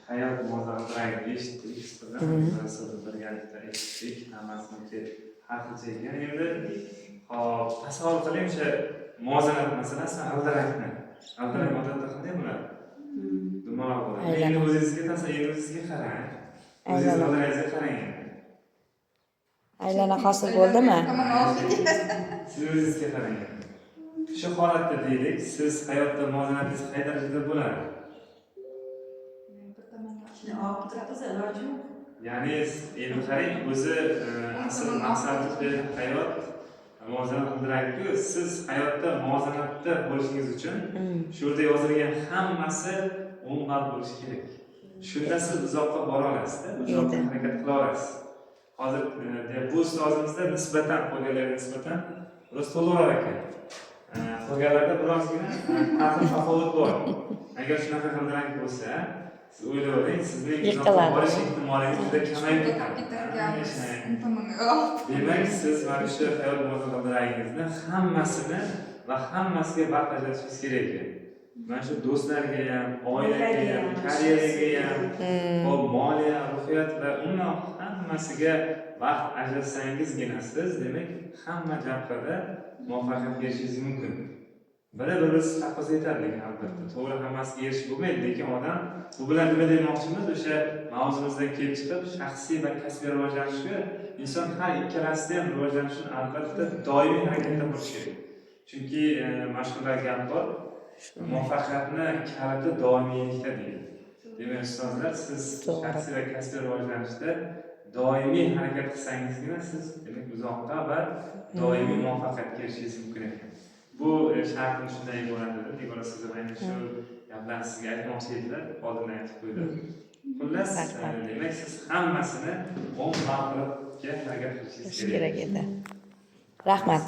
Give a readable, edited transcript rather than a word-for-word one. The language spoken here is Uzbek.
hayot muvozanatini eshitdik sizdan, sizni birgalikda eshitdik, hammasini har xilcha ekan. Endi hop, tasavvur qiling, o'sha muvozanat masalasini g'ildirakni. G'ildirak odatda qanday bo'ladi? Dumaloq bo'ladi. Endi o'zingizga qarang. O'zingiz g'ildiragingizga qarang. Aylana hosil bo'ldimi? Siz o'zingizga qarang. Shu holatda deylik, siz hayotda muvozanatingiz qay darajada bo'ladi? Ya'ni endi qarang, o'zi asl maqsadi hayot muvozanat qildiradi-ku. Siz hayotda muvozanatda bo'lishingiz uchun shu yerda yozilgan hammasi o'nglab bo'lishi kerak. Shunda siz uzoqqa bora olasiz-da, uzoqqa harakat qila olasiz. Hozir bu ustozimizda nisbatan qolganlarga nisbatan biroz to'g'riroq ekan. Qolganlarda birozgina tafovut bor. Agar shunaqa g'ildirak bo'lsa, siz o'ylab oling, sizning uzoqqa borish ehtimolingiz juda kamayib ketadi. Demak, siz mana shu hayot muvozanatlaringizni hammasini va hammasiga vaqt ajratishingiz kerak ekan. Mana shu do'stlarga ham, oilaga ham, karyeraga ham, moliya, ruhiyat va umuman hammasiga vaqt ajratsangizgina siz, demak, hamma jabhada muvaffaqiyatga erishishingiz mumkin. Bir-birimiz haqqimizga yetadi, lekin albatta to'g'ri hammasiga erishib bo'lmaydi, lekin odam bu bilan nima demoqchimiz, o'sha mavzumizdan kelib chiqib, shaxsiy va kasbiy rivojlanishga inson har ikkalasida ham rivojlanishni albatta doimiy harakatda bo'lishi kerak. Chunki mashhurlar gap bor, muvaffaqiyatni kaliti doimiylikda deydi. Demak, ustozlar, siz shaxsiy va kasbiy rivojlanishda doimiy harakat qilsangizgina siz demak uzoqqa va doimiy muvaffaqiyatga erishishingiz mumkin ekan. Bu shartni shunday iborat edi. Nigora siz ham aynan shu gaplarni sizga aytmoqchi edilar, oldin aytib qo'ydim. Xullas, demak siz hammasini o'nglabga harakat qilishingiz kerak edi. Rahmat.